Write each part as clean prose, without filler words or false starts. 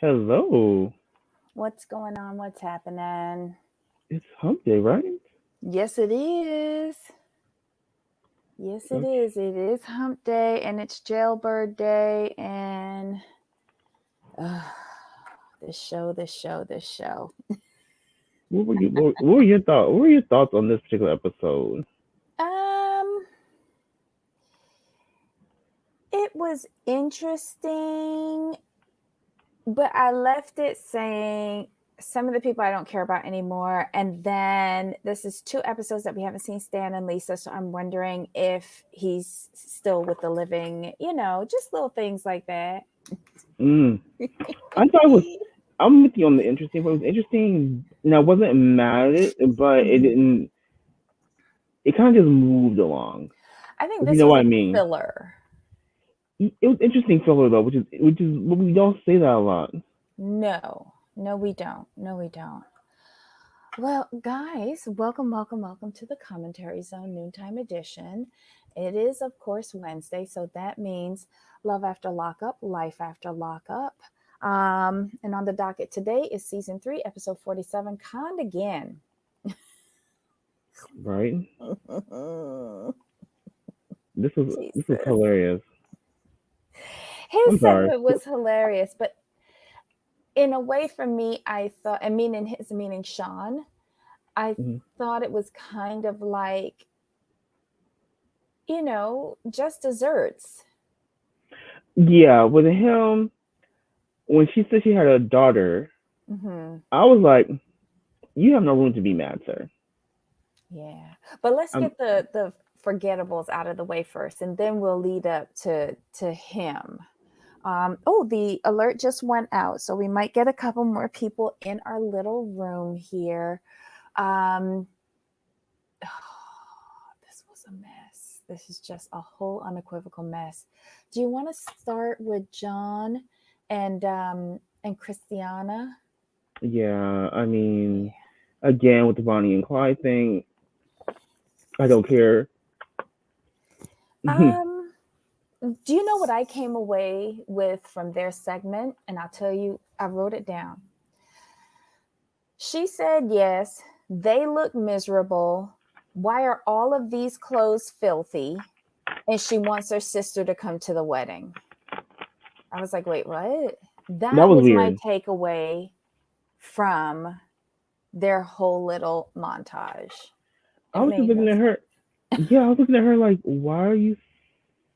Hello. What's going on? What's happening? It's hump day, right? Yes, it is. Yes, it Okay. is. It is hump day and it's jailbird day. And uh, this show. What were your thoughts? What were your thoughts on this particular episode? Um, it was interesting, but I left it saying some of the people I don't care about anymore. And then this is two episodes that we haven't seen Stan and Lisa. So I'm wondering if he's still with the living, just little things like that. Mm. I thought it was. I'm with you on the interesting, but it was interesting. And I wasn't mad at it, but it Mhm. didn't. It kind of just moved along. I think If you this know was what a I mean. filler. It was interesting filler though, which is we don't say that a lot. No, we don't. No, we don't. Well, guys, welcome to the Commentary Zone Noontime Edition. It is, of course, Wednesday, so that means Love After Lockup, Life After Lockup. And on the docket today is season 3, episode 47, Conned Again. Right? This was Jesus. hilarious. I'm His sorry. segment was hilarious, but in a way for me, I thought, and meaning Sean, I Mhm. thought it was kind of like, just desserts. Yeah, with him when she said she had a daughter, Hmm. I was like, "You have no room to be mad, sir." Yeah. But let's I'm get the forgettables out of the way first, and then we'll lead up to him. Oh, the alert just went out, so we might get a couple more people in our little room here. Um, this was a mess. This is just a whole unequivocal mess. Do you want to start with John and Christiana? yeah. I Yeah. mean, again with the Bonnie and Clyde thing, I don't care. Um, do you know what I came away with from their segment? And I'll tell you, I wrote it down. She said, yes, they look miserable. Why are all of these clothes filthy? And she wants her sister to come to the wedding. I was like, wait, what? That That was was my weird. takeaway from their whole little montage. I It was just made looking no at her. sense. Yeah, I was looking at her like, "Why are you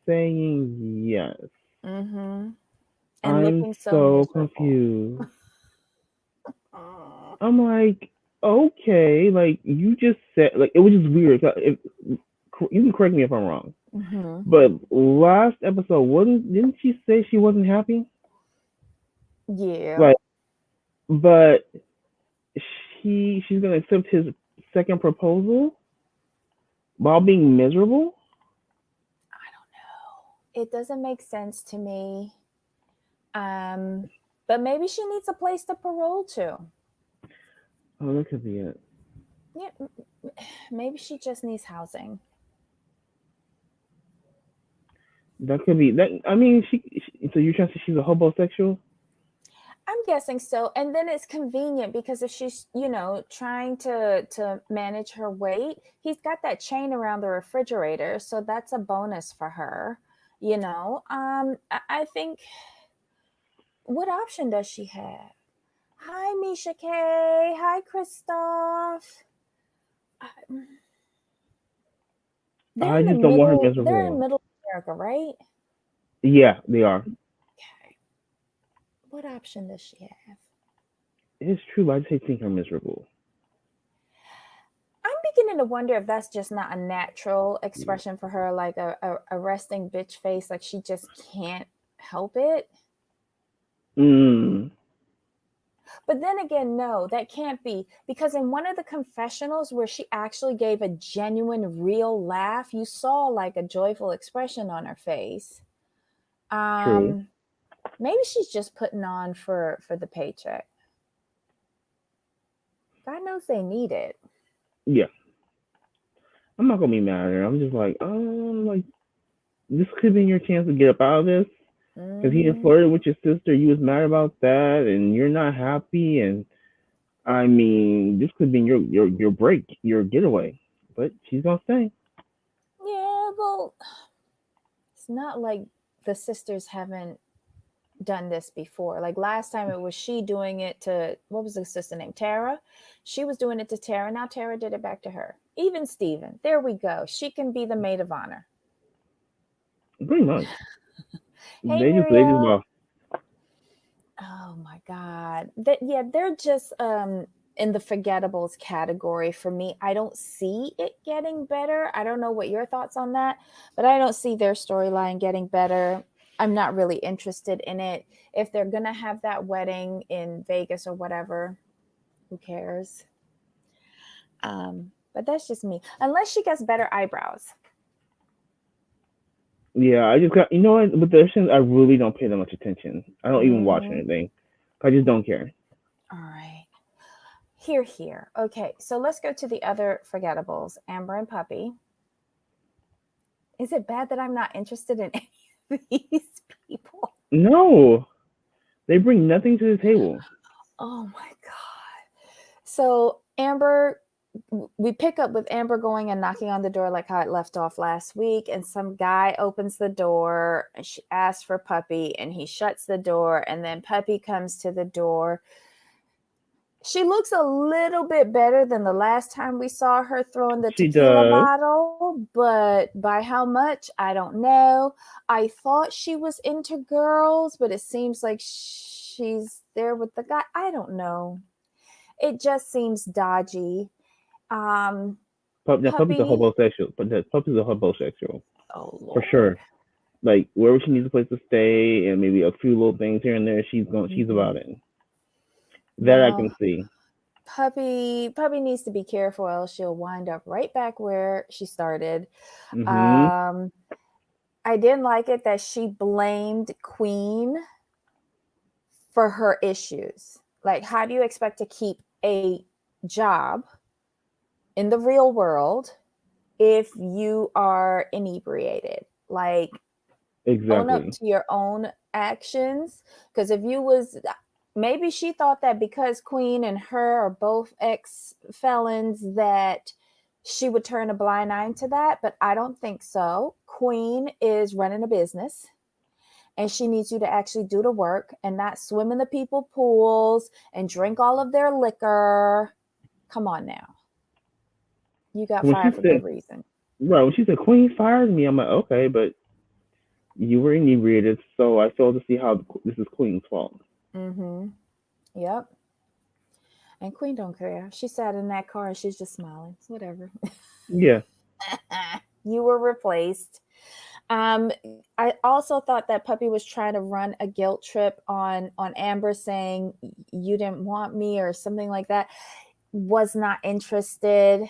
saying yes?" Mm-hmm. And I'm looking so so miserable. confused. I'm like, okay, like you just said, like it was just weird. If, you can correct me if I'm wrong, Mm-hmm. but last episode, wasn't didn't she say she wasn't happy? Yeah. Like, but she's gonna accept his second proposal while being miserable. I don't know. It doesn't make sense to me. Um, but maybe she needs a place to parole to. Oh, that could be it. Yeah, maybe she just needs housing. That could be that. I mean, so you're trying to say she's a homosexual? I'm guessing so. And then it's convenient because if she's, trying to manage her weight, he's got that chain around the refrigerator, so that's a bonus for her. I think, what option does she have? Hi, Misha K. Hi, Christoph. I- They're I in the just don't want her middle. They're in miserable. middle America, right? Yeah, they are. Okay. What option does she have? It's true, but I just hate seeing her miserable. I'm beginning to wonder if that's just not a natural Yeah. expression for her, like a resting bitch face, like she just can't help it. Mm. But then again, no, that can't be because in one of the confessionals where she actually gave a genuine, real laugh, you saw like a joyful expression on her face. True. Um, Maybe she's just putting on for the paycheck. God knows they need it. Yeah. I'm not gonna be mad at her. I'm just like, like this could be your chance to get up out of this. because he had Mm-hmm. flirted with your sister. You was mad about that, and you're not happy. And I mean, this could be your break, your getaway. But she's gonna stay. Yeah, well, it's not like the sisters haven't done this before. Like last time it was she doing it to, what was the sister name? Tara. She was doing it to Tara. Now Tara did it back to her. Even Steven. There we go. She can be the maid of honor. Pretty much. Hey They just Muriel. well, Oh my God. That yeah, they're just in the forgettables category for me. I don't see it getting better. I don't know what your thoughts on that, but I don't see their storyline getting better. I'm not really interested in it. If they're gonna have that wedding in Vegas or whatever, who cares? But that's just me. Unless she gets better eyebrows. yeah. I just got, you know what, with the Oceans, I really don't pay that much attention. I don't even watch Mm, anything. I just don't care. all right. Here, here. Okay, so let's go to the other forgettables. Amber and Puppy. Is it bad that I'm not interested in any of these people? No, they bring nothing to the table. Oh my God. So, Amber, we pick up with Amber going and knocking on the door like how it left off last week. And some guy opens the door and she asks for Puppy and he shuts the door. And then Puppy comes to the door. She looks a little bit better than the last time we saw her throwing the She tequila does. bottle, but by how much, I don't know. I thought she was into girls, but it seems like she's there with the guy. I don't know. It just seems dodgy. Um, Now, Puppy's a Puppy. homosexual, but Puppy's a homosexual Oh for Lord. sure. Like wherever she needs a place to stay, and maybe a few little things here and there, she's Hmm. about it. That I can Well, see. Puppy needs to be careful, else she'll wind up right back where she started. Mhm. Um, I didn't like it that she blamed Queen for her issues. Like, how do you expect to keep a job in the real world if you are inebriated? Like, own up Exactly. to your own actions. Because if you was, maybe she thought that because Queen and her are both ex felons that she would turn a blind eye to that, but I don't think so. Queen is running a business and she needs you to actually do the work and not swim in the people pools and drink all of their liquor. Come on now. You got When she fired for good said, reason. right, when she said Queen fired me, I'm like, okay, but you were inebriated, so I failed to see how this is Queen's fault. Mm-hmm. Yep. And Queen don't care. She sat in that car and she's just smiling. Whatever. Yeah. You were replaced. Um, I also thought that Puppy was trying to run a guilt trip on Amber, saying you didn't want me or something like that. Was not interested.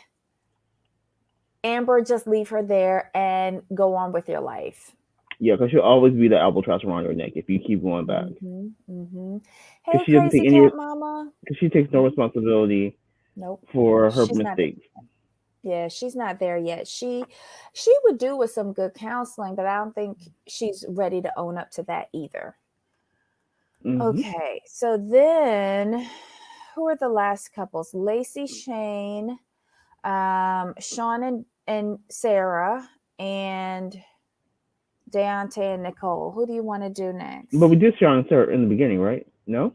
Amber, just leave her there and go on with your life. Yeah, because she'll always be the albatross around your neck if you keep going back. Mm-hmm. Mm-hmm. Because Hey, she doesn't take crazy any, cat mama. because she takes no Mhm. responsibility Nope. for her She's not. mistakes. Yeah, she's not there yet. She would do with some good counseling, but I don't think she's ready to own up to that either. Hmm. Okay, so then who are the last couples? Lacey, Shane, Sean and Sarah, and Deontay and Nicole. Who do you want to do But next? we did Sean and Sarah in the beginning, right? No.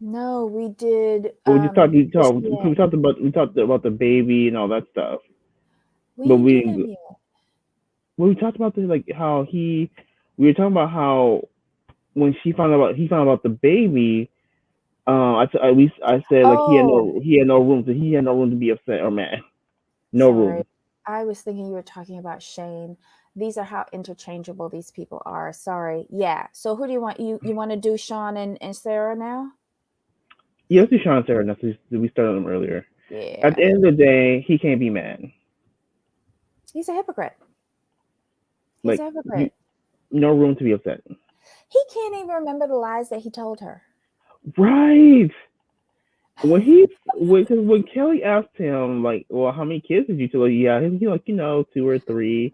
No, we did But we just talked. just the end. We talked about the baby and all that stuff. We But didn't we do didn't. them yet. Well, we talked about this, like how he. We were talking about how when he found out about the baby. I said like Oh, he had no room to be upset or mad. No sorry. room. I was thinking you were talking about Shane. These are how interchangeable these people are. Sorry. Yeah. So who do you want? You want to do Sean and Sarah now? Yeah, let's do Sean and Sarah. Now, since we started them earlier. At the Yeah. end of the day, he can't be mad. He's a hypocrite. He's Like a you, hypocrite. no room to be upset. He can't even remember the lies that he told her. Right. When Kelly asked him like, well, how many kids did you tell? Yeah, he's like, 2 or 3.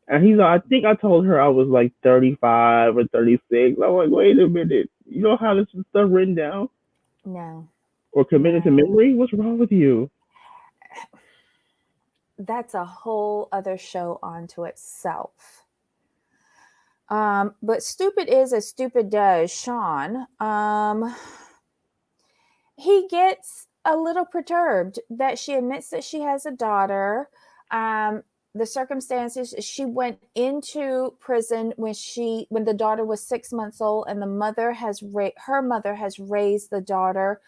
And he's like, I think I told her I was like 35 or 36. I'm like, wait a minute. You don't have this stuff written down No, or committed to no. memory? What's wrong with you? That's a whole other show onto itself. But stupid is as stupid does. Sean, he gets a little perturbed that she admits that she has a daughter. Um, the circumstances, she went into prison when the daughter was 6 months old, and her mother has raised the daughter.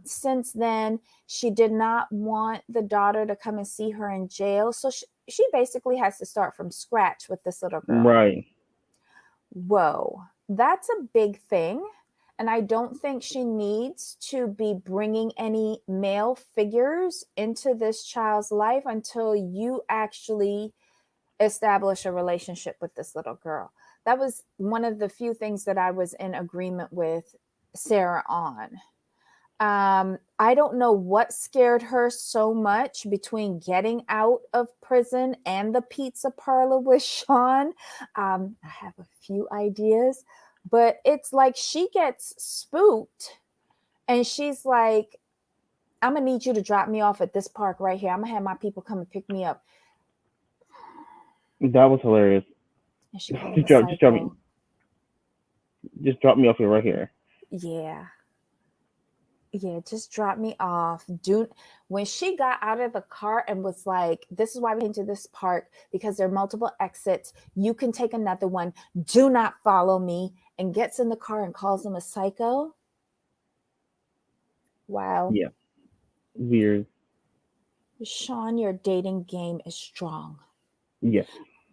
Since then, she did not want the daughter to come and see her in jail, so she basically has to start from scratch with this little girl. Right. Whoa, that's a big thing. And I don't think she needs to be bringing any male figures into this child's life until you actually establish a relationship with this little girl. That was one of the few things that I was in agreement with Sarah on. I don't know what scared her so much between getting out of prison and the pizza parlor with Sean. I have a few ideas, but it's like she gets spooked and she's like, I'm gonna need you to drop me off at this park right here. I'm gonna have my people come and pick me up. That was hilarious. And she called him Just a drop me, psycho. just drop me off here right here. Yeah. Yeah, just drop me off. When she got out of the car and was like, this is why we came to this park because there are multiple exits. You can take another one. Do not follow me. And gets in the car and calls him a psycho. Wow. Yeah. Weird. Sean, your dating game is strong. Yes.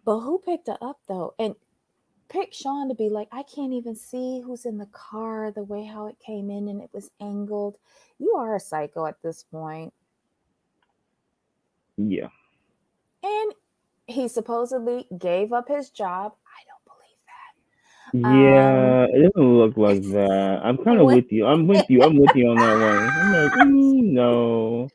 But who picked her up though? And picked Sean to be like, I can't even see who's in the car, the way how it came in and it was angled. You are a psycho at this point. Yeah. And he supposedly gave up his job. I don't believe Yeah, it doesn't look like that. I'm kind of when, with you. I'm with you. I'm with you on that one. I'm like, no.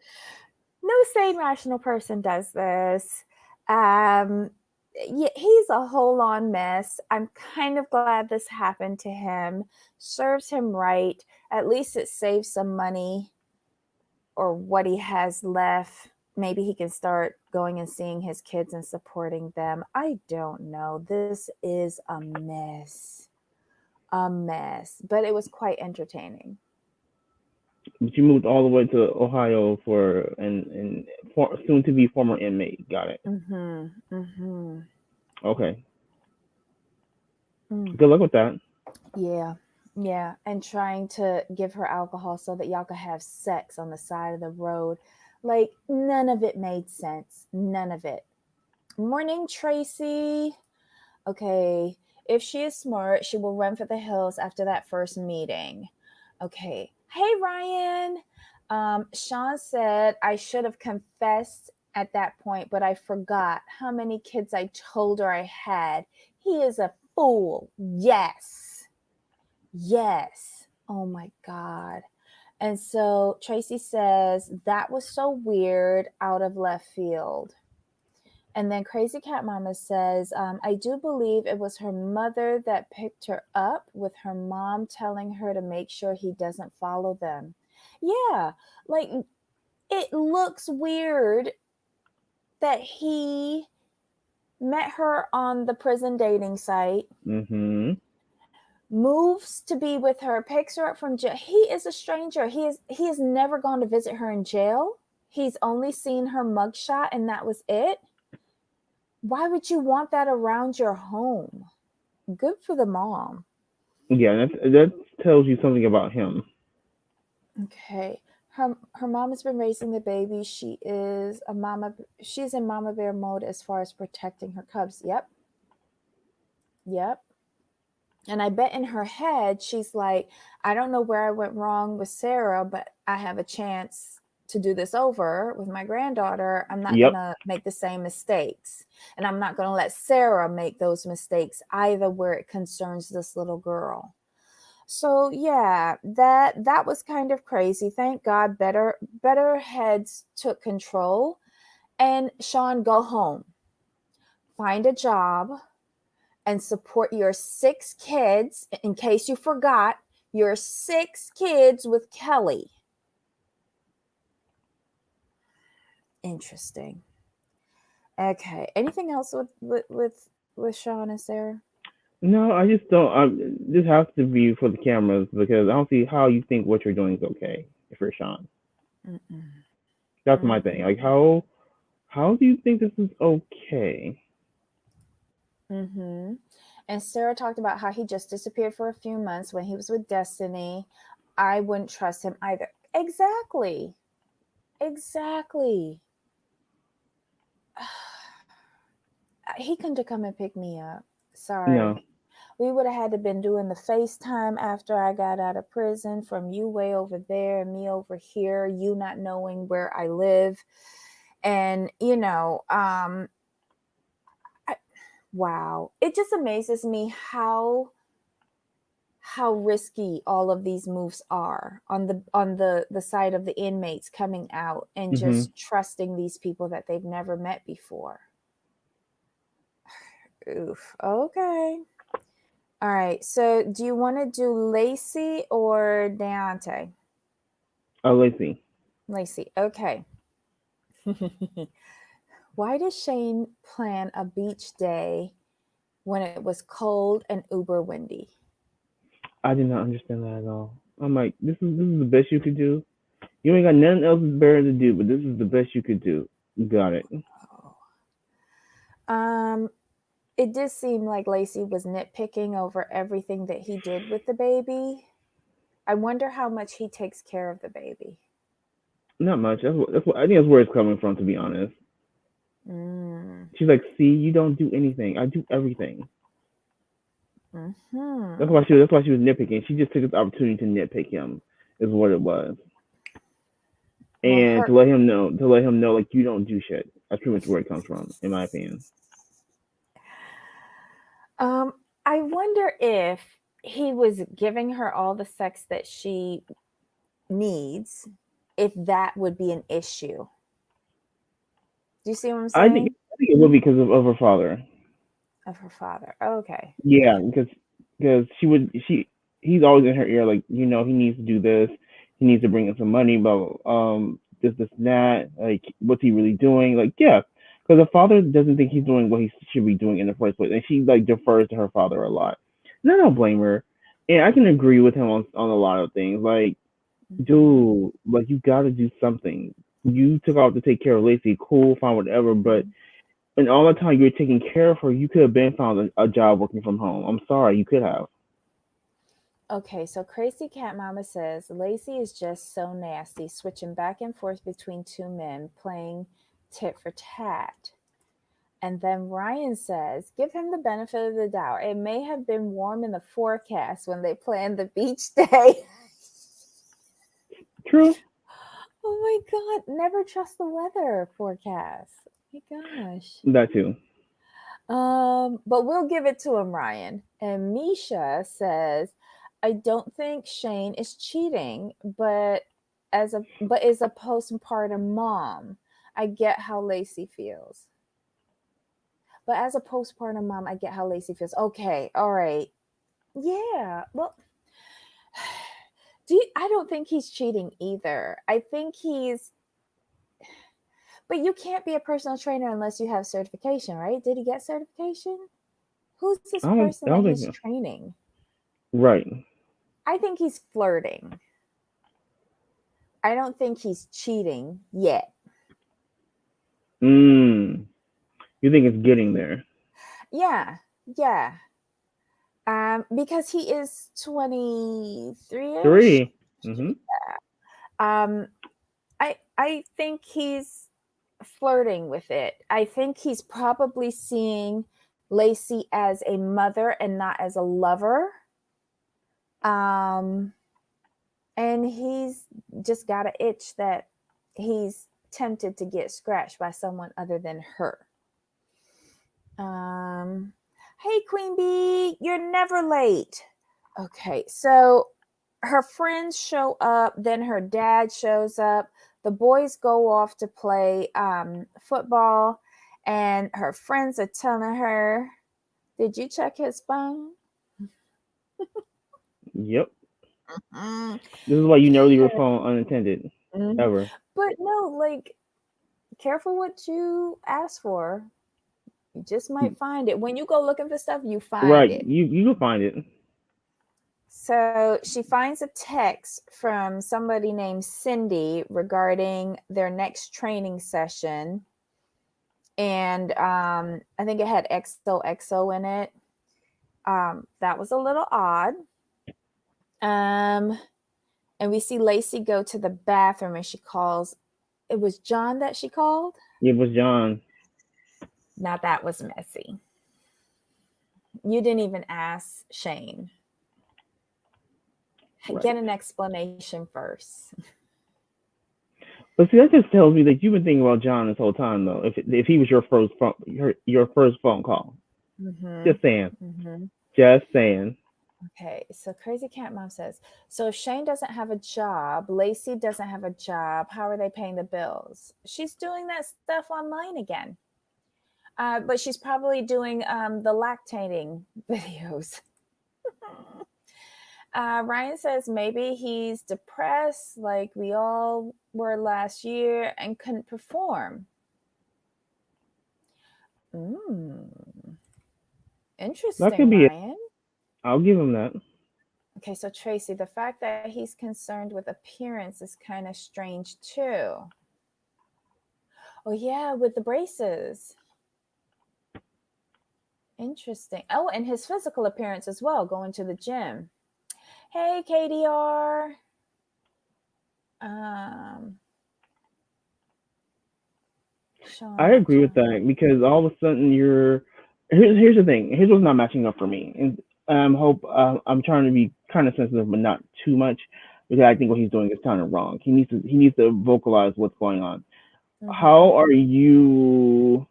no sane rational person does this. Um, yeah, he's a whole on mess. I'm kind of glad this happened to him. Serves him right. At least it saves some money or what he has left. Maybe he can start going and seeing his kids and supporting them. I don't know. This is a mess. A mess, but it was quite entertaining. But you moved all the way to Ohio for soon to be former inmate. Got it. Mm-hmm. Mm-hmm. Okay. Mm. Good luck with that. Yeah. Yeah. And trying to give her alcohol so that y'all could have sex on the side of the road. Like, none of it made sense. None of it. Morning, Tracy. Okay. If she is smart, she will run for the hills after that first meeting. Okay. Hey, Ryan. Sean said I should have confessed at that point, but I forgot how many kids I told her I had. He is a fool. Yes. Yes. Oh my God. And so Tracy says that was so weird out of left field. And then Crazy Cat Mama says, I do believe it was her mother that picked her up with her mom telling her to make sure he doesn't follow them. Yeah, like it looks weird that he met her on the prison dating site, Mm-hmm. moves to be with her, picks her up from jail. He is a stranger. He has never gone to visit her in jail. He's only seen her mugshot and that was it. Why would you want that around your home? Good for the mom. Yeah, that tells you something about him. Okay. Her mom has been raising the baby. She's in mama bear mode as far as protecting her cubs. Yep. Yep. And I bet in her head she's like, I don't know where I went wrong with Sarah, but I have a chance to do this over with my granddaughter. I'm not going Yep. to make the same mistakes. And I'm not going to let Sarah make those mistakes either where it concerns this little girl. So yeah, that was kind of crazy. Thank God better heads took control. And Sean, go home. find a job and support your 6 kids. In case you forgot, your 6 kids with Kelly. Interesting. Okay. Anything else with Sean and Sarah? No, I just don't. This has to be for the cameras because I don't see how you think what you're doing is okay if you're Sean. Mm-mm. That's my thing. Like Mm-hmm. how do you think this is okay? Mm-hmm. And Sarah talked about how he just disappeared for a few months when he was with Destiny. I wouldn't trust him either. Exactly. Exactly. He couldn't have come and pick me up. No. Sorry. We would have had to been doing the FaceTime after I got out of prison, from you way over there and me over here, you not knowing where I live. And, I, wow. It just amazes me how risky all of these moves are on the side of the inmates coming out and Mhm. just trusting these people that they've never met before. Oof. Okay. All right. So do you want to do Lacey or Deontay? Oh, let's see. Lacey. Okay. Why did Shane plan a beach day when it was cold and uber windy? I did not understand that at all. I'm like, this is the best you could do. You ain't got nothing else better to do, but this is the best you could do. Got it. Oh. It did seem like Lacey was nitpicking over everything that he did with the baby. I wonder how much he takes care of the baby. Not much. That's what I think that's where it's coming from. To be honest, Mm. she's like, see, you don't do anything. I do everything. Hmm. That's why she was nitpicking. She just took this opportunity to nitpick him. Is what it was, Well, and to let him know, like you don't do shit. That's pretty much where it comes from, in my opinion. um, I wonder if he was giving her all the sex that she needs, if that would be an issue. Do you see what I'm saying? I think it will be because of her father. Of her father. Okay. Yeah, because he's always in her ear like he needs to do this, he needs to bring in some money, but this and that, like what's he really doing? Like yeah, because the father doesn't think he's doing what he should be doing in the first place, and she like defers to her father a lot. And I don't blame her, and I can agree with him on a lot of things. Like Mm-hmm. dude, like you got to do something. You took off to take care of Lacey, cool, fine, whatever, but and all the time you were taking care of her, you could have been found a job working from home. I'm sorry, you could have. Okay, so Crazy Cat Mama says Lacey is just so nasty, switching back and forth between two men, playing tit for tat. And then Ryan says, give him the benefit of the doubt. It may have been warm in the forecast when they planned the beach day. True. Oh my God, never trust the weather forecast. Oh my gosh. That too. But we'll give it to him, Ryan. And Misha says, I don't think Shane is cheating, but is a postpartum mom. I get how Lacey feels. But as a postpartum mom, I get how Lacey feels. Okay, all right. Yeah. Well, I don't think he's cheating either. I think he's but you can't be a personal trainer unless you have certification, right? Did he get certification? Who's this person I that don't think he's so. training? Right. I think he's flirting. I don't think he's cheating yet. Mm. You think it's getting there? Yeah, yeah. Because he is 23-ish. 3. Mhm. Um, I think he's flirting with it. I think he's probably seeing Lacey as a mother and not as a lover. Um, and he's just got an itch that he's tempted to get scratched by someone other than her. Um, hey, Queen Bee, you're never late. Okay, so her friends show up, then her dad shows up. The boys go off to play football, And her friends are telling her, "Did you check his phone?" Yep. Mm, This is why you never leave your phone unattended, mm. ever. But no, like, careful what you ask for. You just might find it. When you go looking for stuff, you find Right. it. You can find it. So she finds a text from somebody named Cindy regarding their next training session. And I think it had XOXO in it. That was a little odd. Um, and we see Lacey go to the bathroom and she calls. It was John that she called. It was John. Now that was messy. You didn't even ask Shane. Get Right. an explanation first. But see, that just tells me that you've been thinking about John this whole time, though. If he was your first phone call, Mm-hmm. just saying, Mm-hmm. just saying. Okay, so Crazy Cat Mom says, so if Shane doesn't have a job, Lacey doesn't have a job, how are they paying the bills? She's doing that stuff online again. But she's probably doing the lactating videos. Ryan says maybe he's depressed like we all were last year and couldn't perform. Mm, That interesting, could be it. Ryan. I'll give him that. Okay, so Tracy, the fact that he's concerned with appearance is kind of strange too. Oh, yeah, with the braces. Interesting. Oh, and his physical appearance as well, going to the gym. Hey, KDR. Um, I Sean, agree with that because all of a sudden here's the thing. Here's what's not matching up for me, and I'm trying to be kind of sensitive, but not too much because I think what he's doing is kind of wrong. He needs to vocalize what's going on. mm-hmm, How are you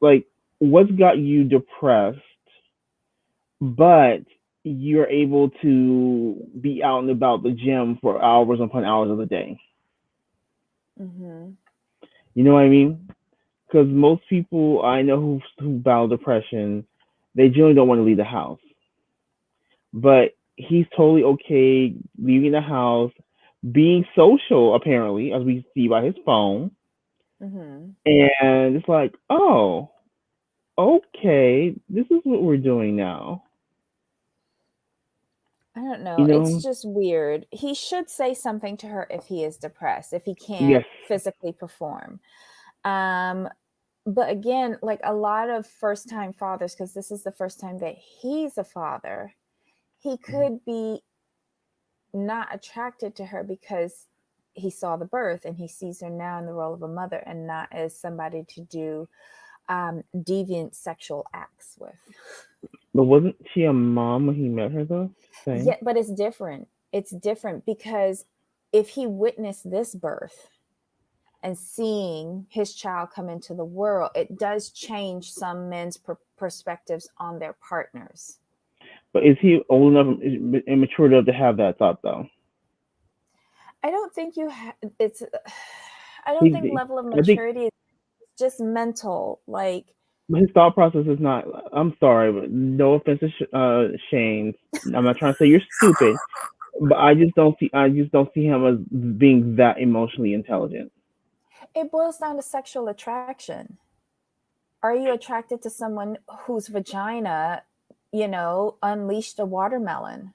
like? What's got you depressed, but you're able to be out and about the gym for hours upon hours of the day? mm-hmm. You know what I mean? Because most people I know who battle depression, they generally don't want to leave the house. But he's totally okay leaving the house, being social apparently, as we see by his phone, Mm-hmm. and it's like, oh, okay, this is what we're doing now. I don't You know. It's know? just weird. He should say something to her if he is depressed, if he can't Yes. physically perform. Um, but again, like a lot of first time fathers, because this is the first time that he's a father, he could be not attracted to her because he saw the birth and he sees her now in the role of a mother and not as somebody to do deviant sexual acts with. But wasn't she a mom when he met her though? Same. Yeah, but it's different. It's different because if he witnessed this birth and seeing his child come into the world, it does change some men's perspectives on their partners. But is he old enough and mature enough to have that thought though? I don't think it's I don't think He, level of I think maturity is just mental. Like, his thought process is not. I'm sorry, but no offense to Shane. I'm not trying to say you're stupid, but I just don't see him as being that emotionally intelligent. it boils down to sexual attraction. Are you attracted to someone whose vagina, unleashed a watermelon?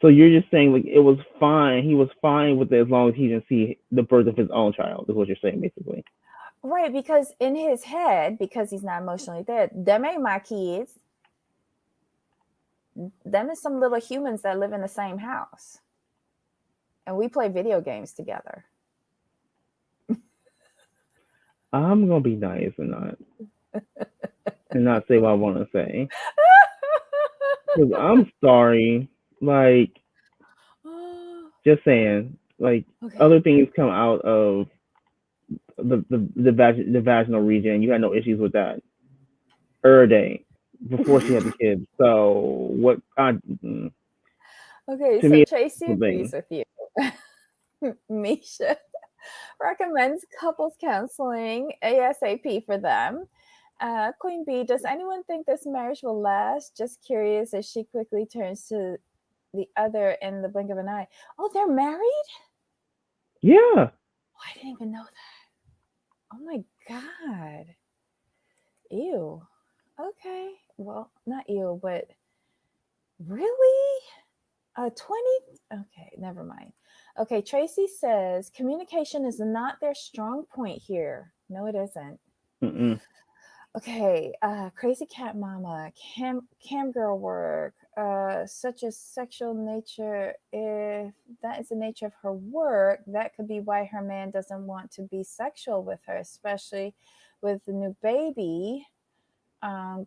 So you're just saying like it was fine. He was fine with it as long as he didn't see the birth of his own child. Is what you're saying basically. Right, because in his head, because he's not emotionally there, them ain't my kids. Them is some little humans that live in the same house. And we play video games together. I'm gonna be nice and not say what I want to say because I'm sorry. Like just saying, like Okay. other things come out of the vaginal region. You had no issues with that day before she had the kids. So what? Okay, To so me, it's Tracy a thing. agrees with you. Misha. Recommends couples counseling ASAP for them. Queen Bee, does anyone think this marriage will last? Just curious as she quickly turns to the other in the blink of an eye. Oh, they're married? Yeah. Oh, I didn't even know that. Oh my God. Ew. Okay. Well, not ew, but really? 20? Okay, never mind. Okay, Tracy says communication is not their strong point here. No, it isn't. Mm-mm. Okay, crazy cat mama, cam girl work, such a sexual nature. If that is the nature of her work, that could be why her man doesn't want to be sexual with her, especially with the new baby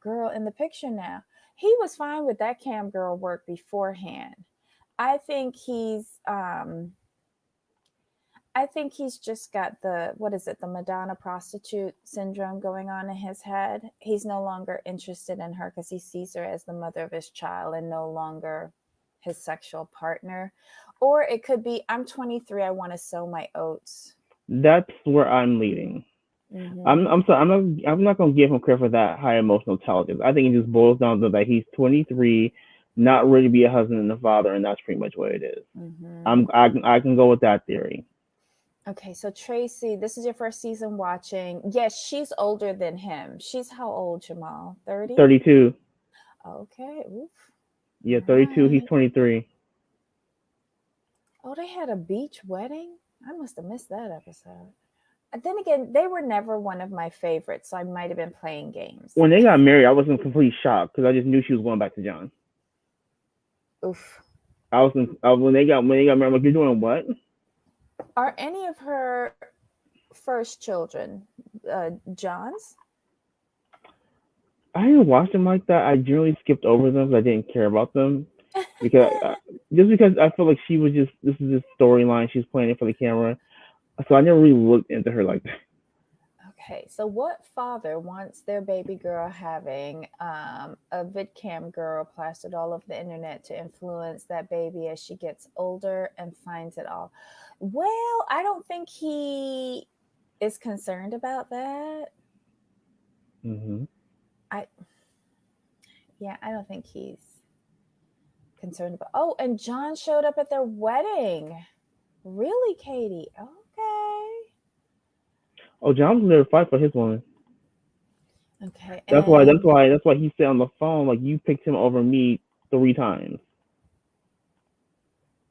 girl in the picture now. He was fine with that cam girl work beforehand. I think he's I think he's just got the what is it, the Madonna prostitute syndrome going on in his head. He's no longer interested in her because he sees her as the mother of his child and no longer his sexual partner. Or it could be I'm 23, I want to sow my oats. That's where I'm leading. Mm-hmm. I'm sorry, I'm not gonna give him credit for that high emotional intelligence. I think it just boils down to that he's 23, not ready to be a husband and a father, and that's pretty much what it is. Mm-hmm. I can go with that theory. Okay, so Tracy, this is your first season watching. Yes, she's older than him. She's how old, Jamal? 30? 32. Okay. Oof. Yeah, All 32. He's right. 23. Oh, they had a beach wedding? I must have missed that episode. Then again, they were never one of my favorites, so I might have been playing games. When they got married, I was in complete shock because I just knew she was going back to John. Oof. When they got married, I'm like, you're doing what? Are any of her first children John's? I didn't watch them like that. I generally skipped over them because I didn't care about them because just because I feel like she was just this is this storyline she's playing it for the camera, so I never really looked into her like that. Okay, so what father wants their baby girl having a vidcam girl plastered all over the internet to influence that baby as she gets older and finds it all? Well, I don't think he is concerned about that. Hmm. I Yeah, I don't think he's concerned about. Oh, and John showed up at their wedding. Really, Katie? Okay. Oh, John was there to fight for his woman. Okay, That's why. That's and why. That's why he said on the phone like you picked him over me 3 times.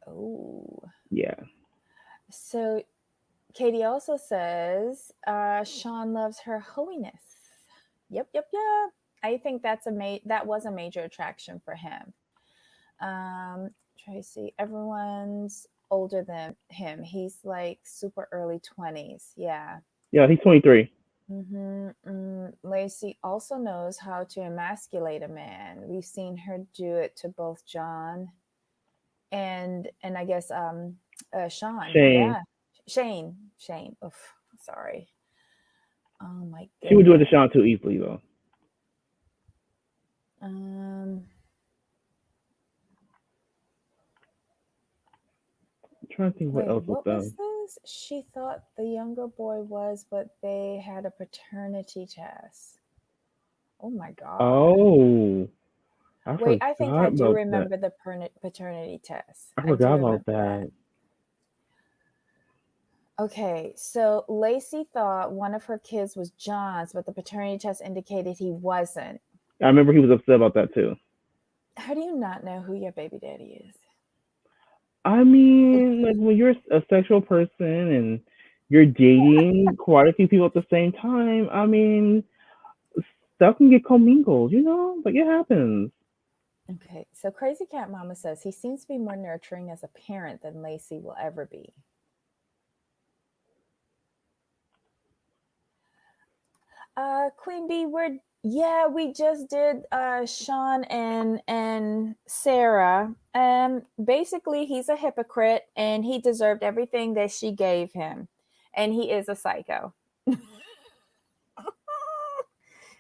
oh, Yeah. so Katie also says Sean loves her holiness. Yep, yep, yep. I think that was a major attraction for him. Tracy, everyone's older than him. He's like super early 20s. Yeah. Yeah. He's 23. Lacey also knows how to emasculate a man. We've seen her do it to both John and I guess Sean. Shane. Yeah, Shane. Oof, sorry. Oh my She would do it to goodness. Sean too easily though. Um. I'm trying to think what Wait, else was what was done. this? She thought the younger boy was, but they had a paternity test. Oh my God. Oh, I Wait, I think I forgot do about that. remember the paternity test. I I do forgot about remember that. that. Okay, so Lacey thought one of her kids was John's, but the paternity test indicated he wasn't. I remember he was upset about that too. How do you not know who your baby daddy is? I mean, like when you're a sexual person and you're dating quite a few people at the same time, I mean, stuff can get commingled, you know? Like it happens. Okay, so Crazy Cat Mama says he seems to be more nurturing as a parent than Lacey will ever be. Queen Bee, we just did Sean and Sarah. Basically he's a hypocrite and he deserved everything that she gave him. And he is a psycho.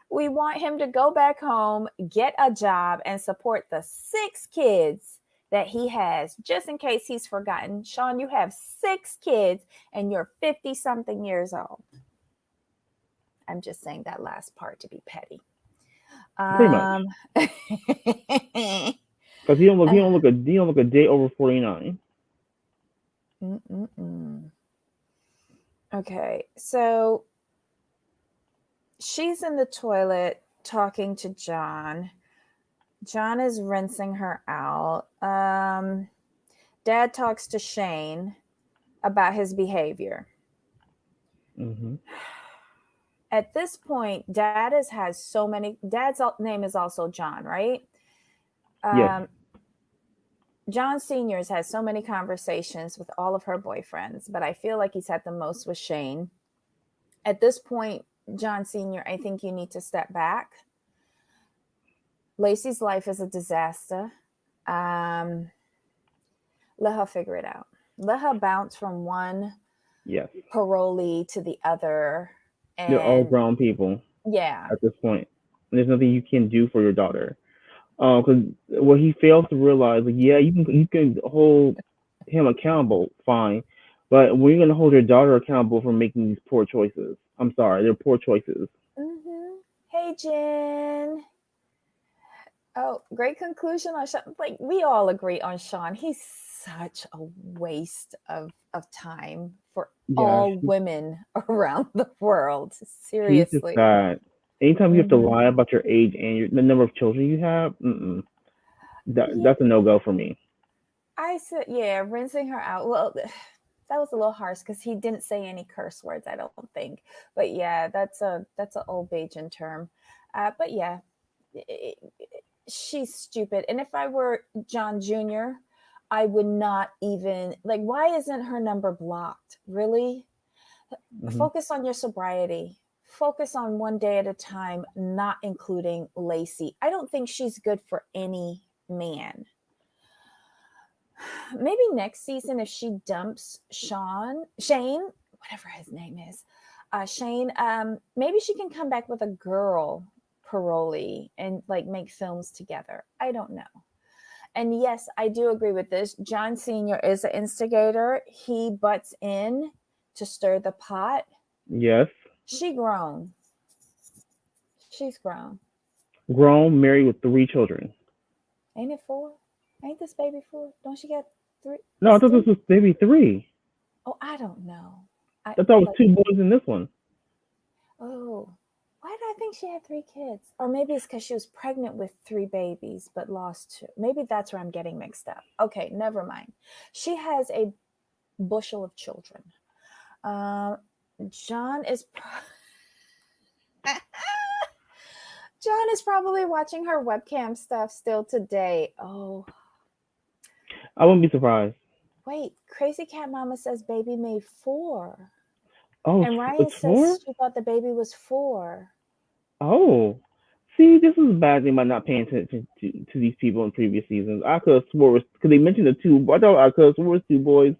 We want him to go back home, get a job, and support the 6 kids that he has, just in case he's forgotten. Sean, you have 6 kids and you're 50 something years old. I'm just saying that last part to be petty. Pretty much. Um, Because he don't look a day over 49. mm-mm-mm. Okay, so she's in the toilet talking to John. John is rinsing her out. Dad talks to Shane about his behavior. Hmm. At this point, Dad has so many. Dad's name is also John, right? Yes. Um, John Sr. has had so many conversations with all of her boyfriends, but I feel like he's had the most with Shane. At this point, John Sr., I think you need to step back. Lacey's life is a disaster. Um, Let her figure it out. Let her bounce from one Yes. parolee to the other. They're all And grown people yeah. at this point. There's nothing you can do for your daughter. Because what he fails to realize, like, yeah, you can hold him accountable, fine, but when you're gonna hold your daughter accountable for making these poor choices, I'm sorry, they're poor choices. Hey, Jen. Oh, great conclusion on Sean. Like, we all agree on Sean. He's such a waste of time for Yeah, all women around the world. he's just Seriously. bad. Anytime you have to Mm-hmm. lie about your age and the number of children you have, Yeah, that's a no go for me. I said, yeah, rinsing her out. Well, that was a little harsh because he didn't say any curse words, I don't think. But yeah, that's an old Bajan term. But yeah, it, she's stupid. And if I were John Jr., I would not even like. Why isn't her number blocked? Really, Hmm. focus on your sobriety. Focus on one day at a time, not including Lacey. I don't think she's good for any man. Maybe next season if she dumps Shane, whatever his name is, Shane, maybe she can come back with a girl parolee and like make films together. I don't know. And yes, I do agree with this. John Sr. is an instigator. He butts in to stir the pot. Yes, She grown. She's grown. grown, married with 3 children. Ain't it 4? Ain't this baby 4? Don't she got 3? No, I It's thought this 3. was maybe 3. Oh, I don't know. I I thought it was like 2 boys in this one. Oh, why did I think she had 3 kids? Or maybe it's because she was pregnant with 3 babies but lost 2. Maybe that's where I'm getting mixed up. Okay, never mind. She has a bushel of children. Uh, John is. John is probably watching her webcam stuff still today. Oh, I wouldn't be surprised. wait. Crazy Cat Mama says baby made 4. Oh, And Ryan it's 4? says she thought the baby was 4. Oh, see, this is a bad thing by not paying attention to these people in previous seasons. I could have swore because they mentioned the 2. I thought I could have swore it was 2 boys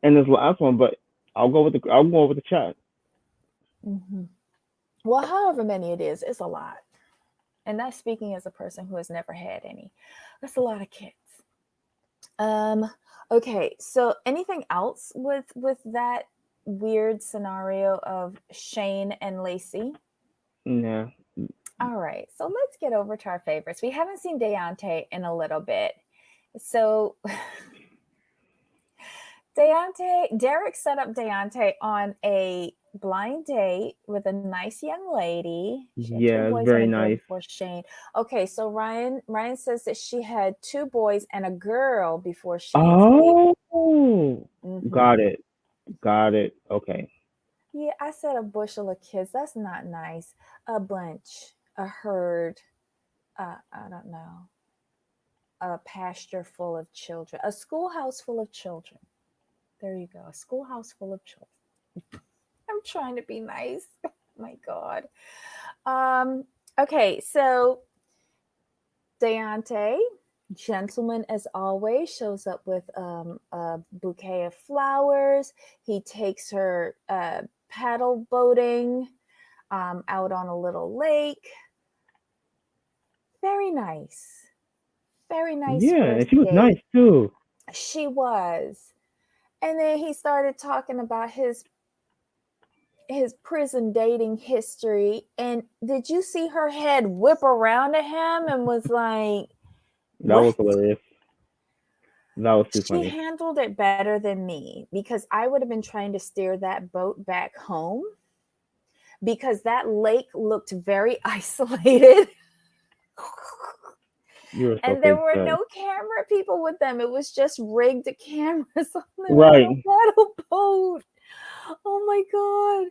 in this last one, but I'll go with the chat. Mm-hmm. Well, however many it is, it's a lot. And that's speaking as a person who has never had any. That's a lot of kids. Um, okay, so anything else with that weird scenario of Shane and Lacey? Nah. All right, so let's get over to our favorites. We haven't seen Deontay in a little bit. So Derek set up Deontay on a blind date with a nice young lady. She had 2 Yeah, it's boys and very a girl nice. before Shane. Okay, so Ryan says that she had 2 boys and a girl before Shane's baby. Oh, Mm-hmm. got it. Got it. Okay. Yeah, I said a bushel of kids. That's not nice. A bunch, a herd. I don't know. A pasture full of children. A schoolhouse full of children. There you go. A schoolhouse full of children. I'm trying to be nice. My God. Um, okay, so Deontay, gentleman as always, shows up with a bouquet of flowers. He takes her paddle boating out on a little lake. Very nice. Very nice Yeah, first and she was nice date. too. She was. And then he started talking about his prison dating history. And did you see her head whip around at him and was like, That was what? hilarious. That was too She funny. handled it better than me because I would have been trying to steer that boat back home because that lake looked very isolated. You were so And there fake were good. no camera people with them. It was just rigged cameras on their little Right. paddle boat. Oh my God.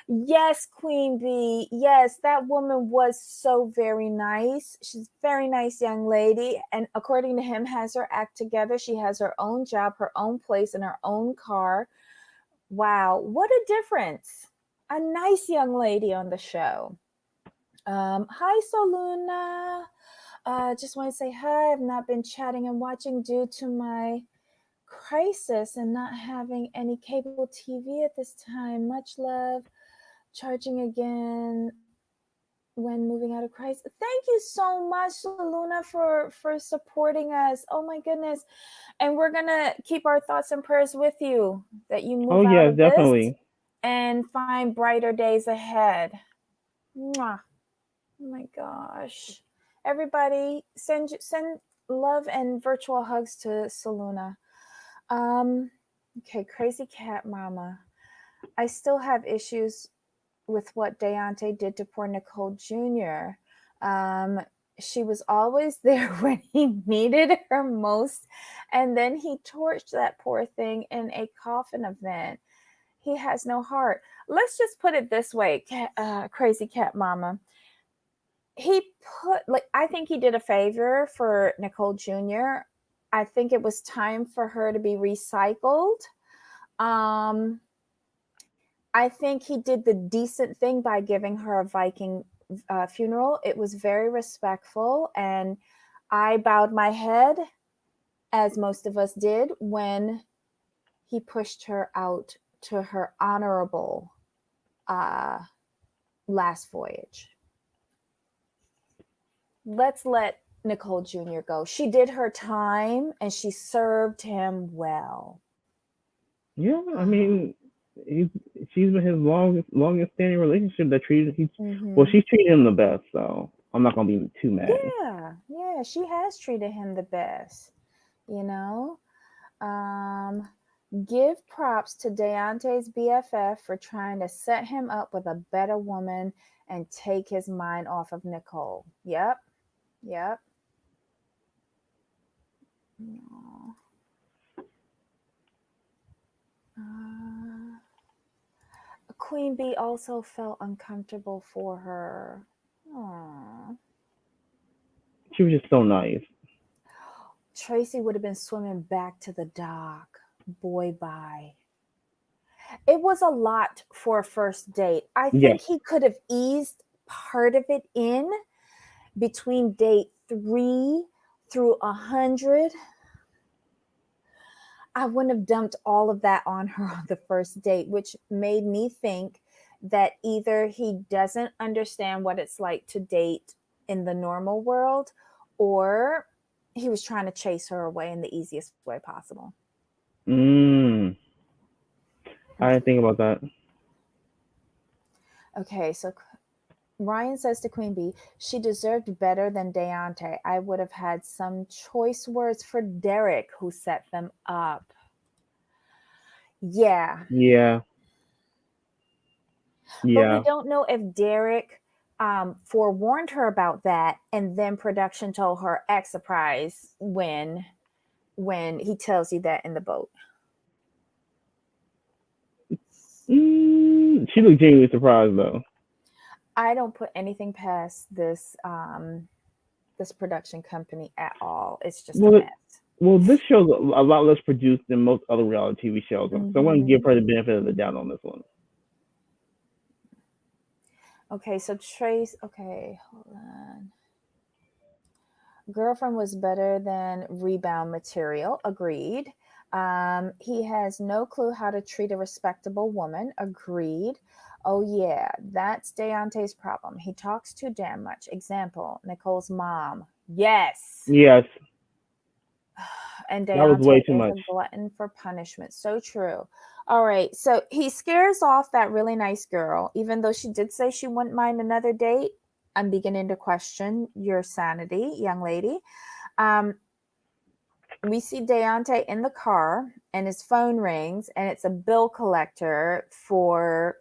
Yes, Queen Bee. Yes, that woman was so very nice. She's a very nice young lady. And according to him, has her act together. She has her own job, her own place, and her own car. Wow, what a difference. A nice young lady on the show. Hi, Soluna. Just want to say hi. I've not been chatting and watching due to my crisis and not having any cable TV at this time. Much love. Charging again when moving out of crisis. Thank you so much, Soluna, for supporting us. Oh my goodness. And we're gonna keep our thoughts and prayers with you that you Oh move out yeah, of this definitely. and find brighter days ahead. Mwah. Oh my gosh. Everybody, send love and virtual hugs to Saluna. Um, okay, crazy cat mama. I still have issues with what Deontay did to poor Nicole Jr. Um, she was always there when he needed her most, and then he torched that poor thing in a coffin event. He has no heart. Let's just put it this way, crazy cat mama. He I think he did a favor for Nicole Jr. I think it was time for her to be recycled. Um, I think he did the decent thing by giving her a Viking funeral. It was very respectful, and I bowed my head, as most of us did, when he pushed her out to her honorable uh, last voyage. Let's let Nicole Jr. go. She did her time and she served him well. Yeah, I Uh-huh. mean, he's she's been his longest standing relationship that treated he well, Mm-hmm. she's treated him the best, so I'm not gonna be too mad. Yeah, she has treated him the best, you know? Um, give props to Deontay's BFF for trying to set him up with a better woman and take his mind off of Nicole. Yep, yep. Aw. Uh, Queen Bee also felt uncomfortable for her. Aww. She was just so nice. Tracy would have been swimming back to the dock. Boy, bye. It was a lot for a first date. I Yes. think he could have eased part of it in between date 3 through 100. I wouldn't have dumped all of that on her on the first date, which made me think that either he doesn't understand what it's like to date in the normal world, or he was trying to chase her away in the easiest way possible. Mm. I didn't think about that. Okay, so Ryan says to Queen Bee, she deserved better than Deontay. I would have had some choice words for Derek, who set them up. Yeah, Yeah. but we Yeah. don't know if Derek forewarned her about that, and then production told her, "Act surprise when he tells you that in the boat." She looked genuinely surprised though. I don't put anything past this production company at all. It's just a Well, mess. this show's a lot less produced than most other reality TV shows, so I want to give Mm-hmm. her the benefit of the doubt on this one. Okay, so Trace. Okay, hold on. Girlfriend was better than rebound material. Agreed. He has no clue how to treat a respectable woman. Agreed. Oh, yeah, that's Deontay's problem. He talks too damn much. Example, Nicole's mom. Yes. Yes, And that was way Deontay too is much. a glutton for punishment. So true. All right. So he scares off that really nice girl, even though she did say she wouldn't mind another date. I'm beginning to question your sanity, young lady. Um, we see Deontay in the car and his phone rings and it's a bill collector for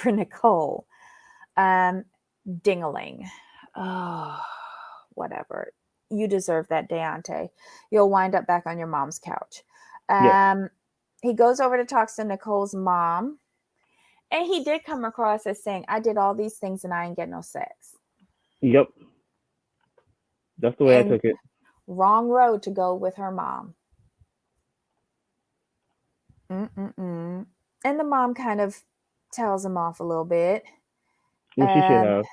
Nicole. Um, Dingling. Oh, whatever. You deserve that, Deontay. You'll wind up back on your mom's couch. Yes. Um, he goes over to talk to Nicole's mom, and he did come across as saying, "I did all these things and I ain't get no sex." Yep. That's the way I And took it. wrong road to go with her mom. Mm-mm-mm. And the mom kind of tells him off a little bit. Well, she should Um, have.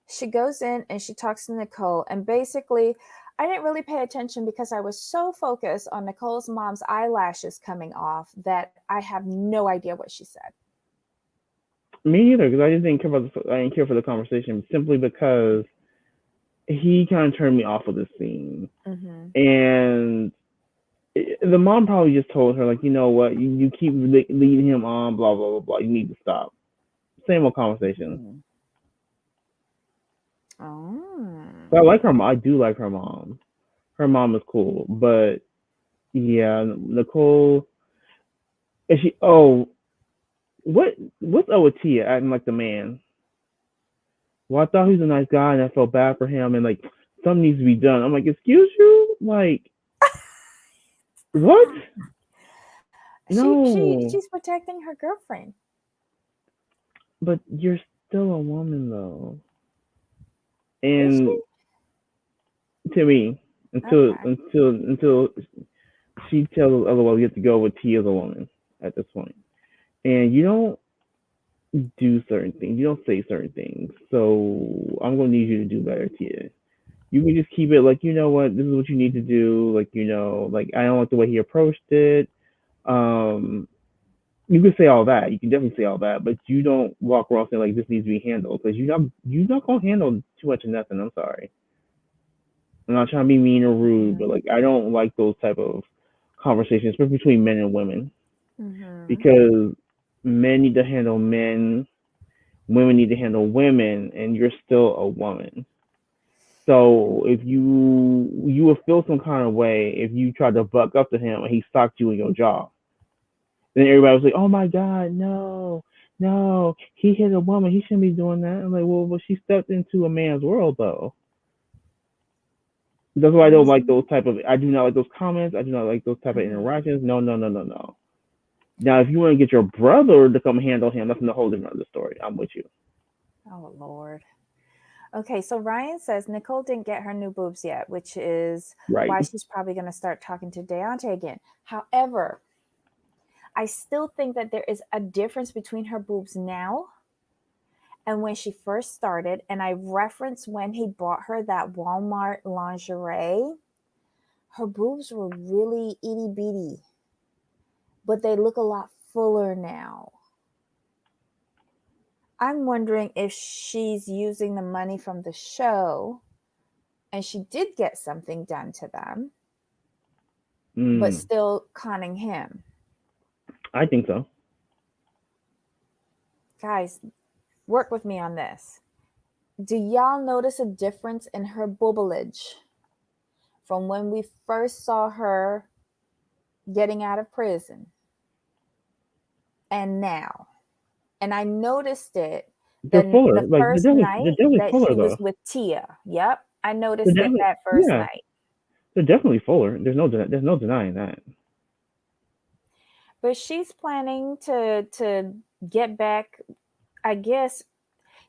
she goes in and she talks to Nicole, and basically, I didn't really pay attention because I was so focused on Nicole's mom's eyelashes coming off that I have no idea what she said. Me either, because I just didn't care about I didn't care for the conversation simply because he kind of turned me off of this scene, Mm-hmm. and the mom probably just told her like, you know what, you keep leading him on, blah blah blah blah. You need to stop. Same old conversation. Mm-hmm. Oh. So I like her. I do like her mom. Her mom is cool, but yeah, Nicole. And she. Oh, what's up with Tia acting like the man? Well, I thought he was a nice guy, and I felt bad for him, and like something needs to be done. I'm like, excuse you, like what? No, She's protecting her girlfriend. but you're still a woman though, Is she? and to me, until Okay. until until she tells us otherwise, we have to go with Tia as a woman at this point, and you don't do certain things. You don't say certain things. So I'm gonna need you to do better, Tia. You can just keep it like, you know what, this is what you need to do. Like, like I don't like the way he approached it. Um, you can say all that. You can definitely say all that, but you don't walk around saying like this needs to be handled because you're not gonna handle too much of nothing. I'm sorry. I'm not trying to be mean or rude, but Mm-hmm. like I don't like those type of conversations, especially between men and women, Mm-hmm. because men need to handle men, women need to handle women, and you're still a woman. So if you would feel some kind of way if you tried to buck up to him and he socked you in your jaw. Then everybody was like, "Oh my God, no, no, he hit a woman. He shouldn't be doing that." I'm like, "Well, but she stepped into a man's world, though." That's why I don't like Mm-hmm. those type of. I do not like those comments. I do not like those type of Mm-hmm. interactions. No, no, no, no, no. Now, if you want to get your brother to come handle him, that's a whole different other story. I'm with you. Oh Lord. Okay, so Ryan says Nicole didn't get her new boobs yet, which is Right. why she's probably going to start talking to Deontay again. However, I still think that there is a difference between her boobs now and when she first started. And I reference when he bought her that Walmart lingerie. Her boobs were really itty bitty, but they look a lot fuller now. I'm wondering if she's using the money from the show and she did get something done to them, but Mm, still conning him. I think so. Guys, work with me on this. Do y'all notice a difference in her boobage from when we first saw her getting out of prison and now? And I noticed it They're the fuller. Like first they're night definitely that fuller he though. was with Tia. Yep, I They're noticed it definitely that first yeah. night. They're definitely fuller. There's no denying that. But she's planning to get back. I guess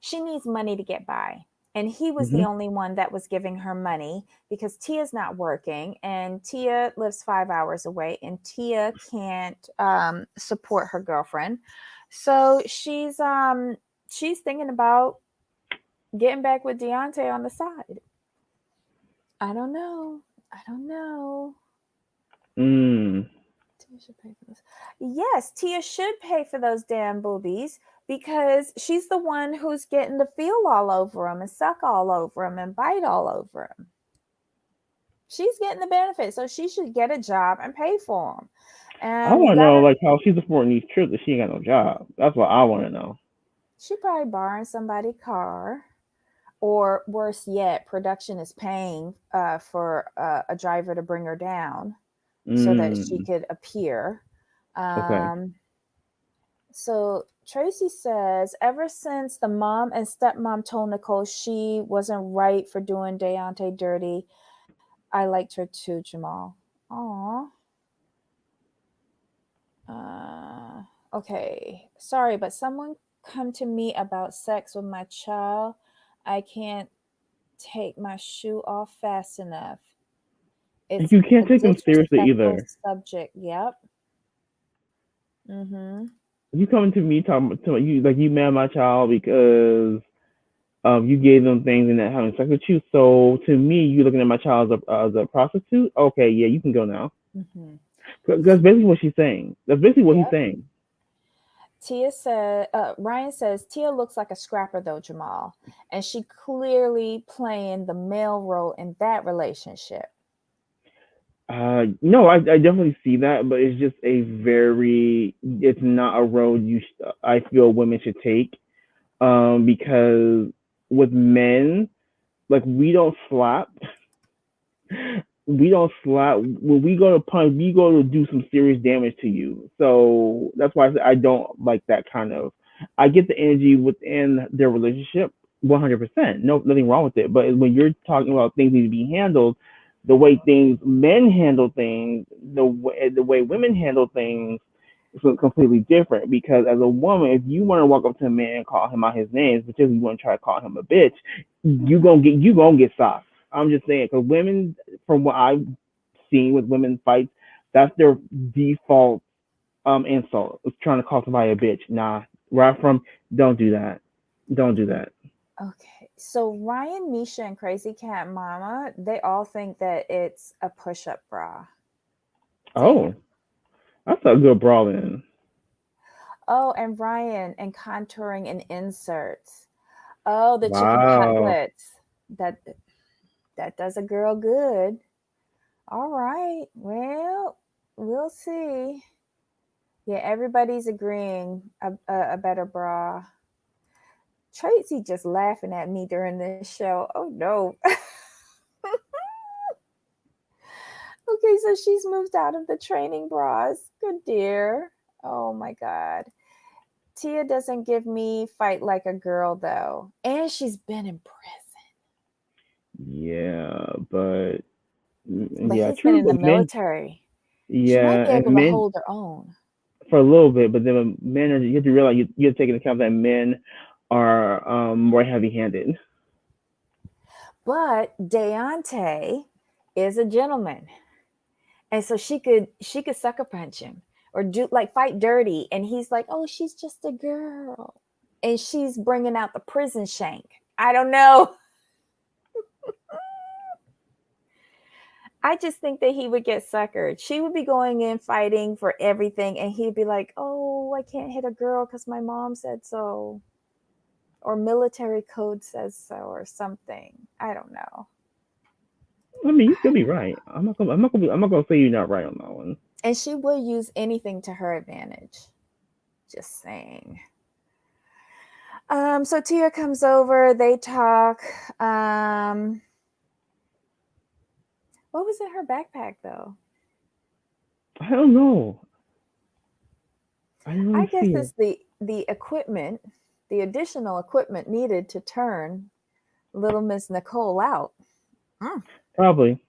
she needs money to get by. And he was the Hmm. only one that was giving her money because Tia's not working and Tia lives 5 hours away and Tia can't support her girlfriend. So she's thinking about getting back with Deontay on the side. I don't know. I don't know. Mm. Tia should pay for this. Yes, Tia should pay for those damn boobies, because she's the one who's getting to feel all over him and suck all over him and bite all over him. She's getting the benefit, so she should get a job and pay for them. I You want to know gotta. like how she's affording these trips if she ain't got no job. That's what I want to know. She probably borrowing somebody's car, or worse yet, production is paying for a driver to bring her down so that she Mm. could appear. Okay. Um, so Tracy says, ever since the mom and stepmom told Nicole she wasn't right for doing Deontay dirty, I liked her too, Jamal. Aw. Okay. Sorry, but someone come to me about sex with my child. I can't take my shoe off fast enough. It's You a can't take them seriously disrespectful either. subject. Yep. Mm-hmm. You coming to me talking to you like you mad at my child because you gave them things and they're having sex with you. So to me, you looking at my child as a prostitute. Okay, yeah, you can go now. Mm-hmm. That's basically what she's saying. That's basically what he's Yep. saying. Ryan says, Tia looks like a scrapper though, Jamal. And she clearly playing the male role in that relationship. No, I definitely see that, but it's just a very, it's not a road I feel women should take. Because with men, like we don't slap when we go to punch, we go to do some serious damage to you. So that's why I don't like that kind of. I get the energy within their relationship, 100%. No, nothing wrong with it. But when you're talking about things need to be handled, the way things men handle things, the way women handle things is completely different. Because as a woman, if you want to walk up to a man and call him out his names, particularly you want to try to call him a bitch, you gonna get soft. I'm just saying, because women, from what I've seen with women fights, that's their default insult. It's trying to call somebody a bitch. Nah, right from don't do that. Don't do that. Okay. So Ryan, Misha, and Crazy Cat Mama, they all think that it's a push-up bra. Damn. Oh, that's a good brawling. Oh, and Ryan and contouring and inserts. Oh, the chicken Wow. cutlets. That that does a girl good. All right. Well, we'll see. Yeah, everybody's agreeing a better bra. Tracy just laughing at me during this show. Oh no. Okay, so she's moved out of the training bras. Good dear. Oh my God. Tia doesn't give me fight like a girl though. And she's been in prison. Yeah, but But yeah, he's been true. in the But men, military. She might yeah, be able and to men hold her own. for a little bit, but then when men are, you have to realize you have to take into account that men are more heavy-handed. But Deontay is a gentleman. And so she could sucker punch him or do like fight dirty. And he's like, oh, she's just a girl. And she's bringing out the prison shank. I don't know. I just think that he would get suckered. She would be going in fighting for everything, and he'd be like, "Oh, I can't hit a girl because my mom said so, or military code says so, or something." I don't know. I mean, you could be right. I'm not gonna say you're not right on that one. And she will use anything to her advantage. Just saying. So Tia comes over. They talk. Um, what was in her backpack though? I don't know. I didn't I really guess see it. it's the equipment, the additional equipment needed to turn little Miss Nicole out. Mm. Probably.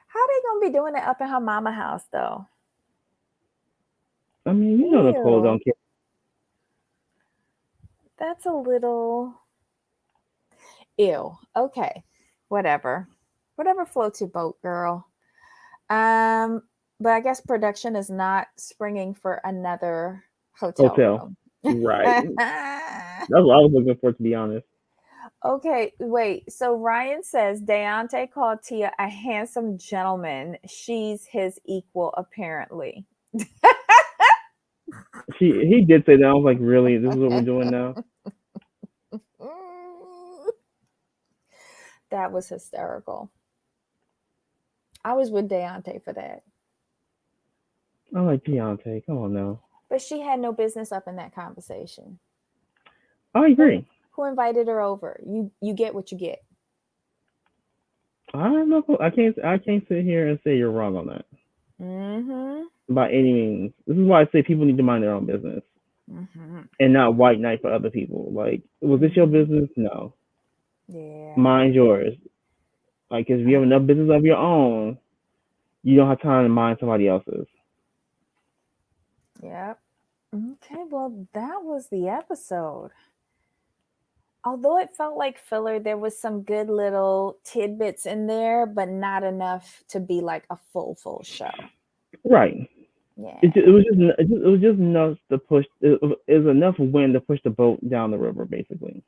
How they gonna be doing it up in her mama house though? I mean, Nicole Ew, don't care. that's a little ew. Okay, whatever, whatever floats your boat, girl. Um, but I guess production is not springing for another hotel Hotel. room. Right. That's what I was looking for, to be honest. Okay, wait. So Ryan says Deontay called Tia a handsome gentleman. She's his equal, apparently. He did say that. I was like, really? This is what we're doing now? That was hysterical. I was with Deontay for that. I'm like, Deontay, come on now. But she had no business up in that conversation. I Who agree. who invited her over? You get what you get. I'm not. I can't sit here and say you're wrong on that Mm-hmm. by any means. This is why I say people need to mind their own business Mm-hmm. and not white knight for other people. Like, was this your Mm-hmm. business? No, Yeah. mind yours. Like, if you have enough business of your own, you don't have time to mind somebody else's. Yep. Okay, well, that was the episode. Although it felt like filler, there was some good little tidbits in there, but not enough to be like a full show. Right. It Yeah. was just enough to push. It was enough wind to push the boat down the river, basically.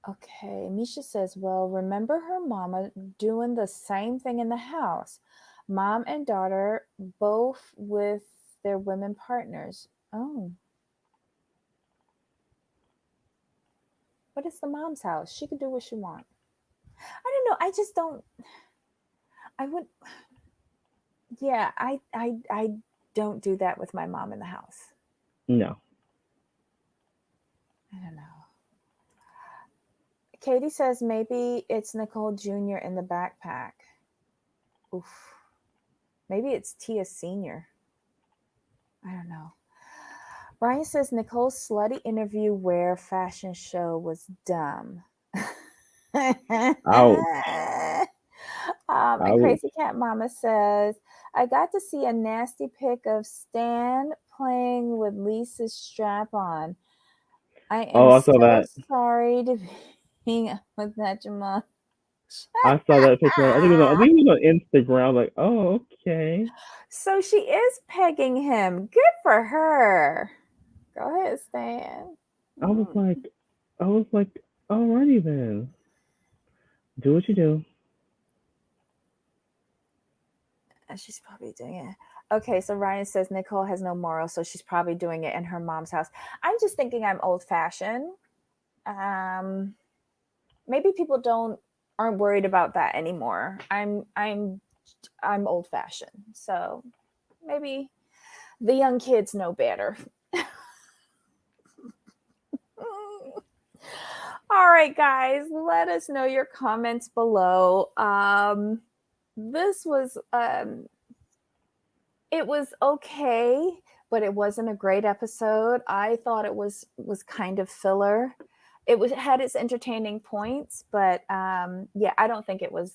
Okay. Misha says, well, remember her mama doing the same thing in the house. Mom and daughter both with their women partners. Oh, what is the mom's house? She could do what she wants. I don't know. I just don't. I would. Yeah, I don't do that with my mom in the house. No. I don't know. Katie says maybe it's Nicole Jr. in the backpack. Oof. Maybe it's Tia Sr. I don't know. Brian says Nicole's slutty interview wear fashion show was dumb. Ouch. And Ouch. Crazy Cat Mama says, I got to see a nasty pic of Stan playing with Lisa's strap on. I am Oh, I saw so that. sorry to be with that Jamal. I saw that picture. I think it was on Instagram. I was like, oh, okay. So she is pegging him. Good for her. Go ahead, Stan. I was Mm. like, I was like, alrighty then. Do what you do. She's probably doing it. Okay, so Ryan says Nicole has no morals, so she's probably doing it in her mom's house. I'm just thinking I'm old fashioned. Um, maybe people don't aren't worried about that anymore. I'm old fashioned, so maybe the young kids know better. All right, guys, let us know your comments below. This was it was okay, but it wasn't a great episode. I thought it was kind of filler. It had its entertaining points, but yeah, I don't think it was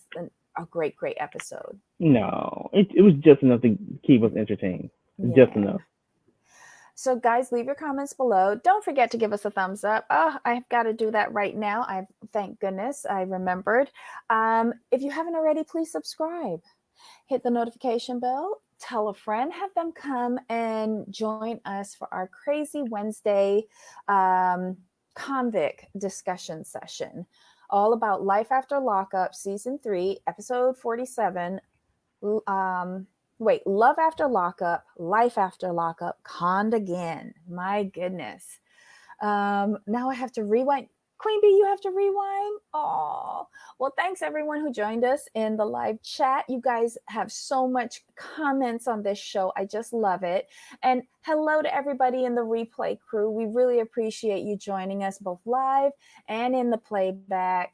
a great episode. No, it was just enough to keep us entertained. Just Yeah. enough. So, guys, leave your comments below. Don't forget to give us a thumbs up. Oh, I've got to do that right now. Thank goodness I remembered. If you haven't already, please subscribe. Hit the notification bell. Tell a friend. Have them come and join us for our crazy Wednesday um, convict discussion session, all about Life After Lockup, season 3, episode 47. Um, Wait, Love After Lockup, Life After Lockup, Conned Again. My goodness. Now I have to rewind. Queen Bee, you have to rewind. Oh, well, thanks everyone who joined us in the live chat. You guys have so much comments on this show. I just love it. And hello to everybody in the replay crew. We really appreciate you joining us both live and in the playback.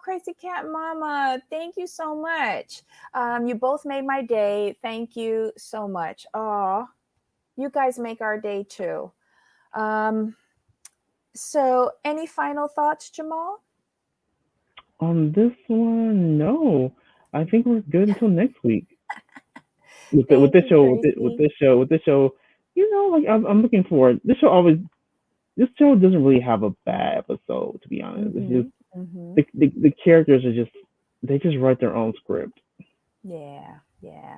Crazy Cat Mama, thank you so much. You both made my day. Thank you so much. Oh, you guys make our day too. Um, so, any final thoughts, Jamal? On this one, no. I think we're good until next week. With Thank this you, show, Tracy. with this show, like I'm looking forward. This show doesn't really have a bad episode, to be honest. It's just Mm-hmm. Mm-hmm. the characters are just they just write their own script. Yeah, yeah.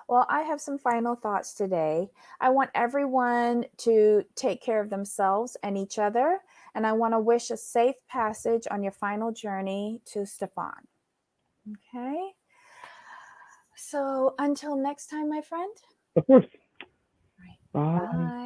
Well, I have some final thoughts today. I want everyone to take care of themselves and each other, and I want to wish a safe passage on your final journey to Stefan. Okay? So, until next time, my friend. Of course. Bye. Bye.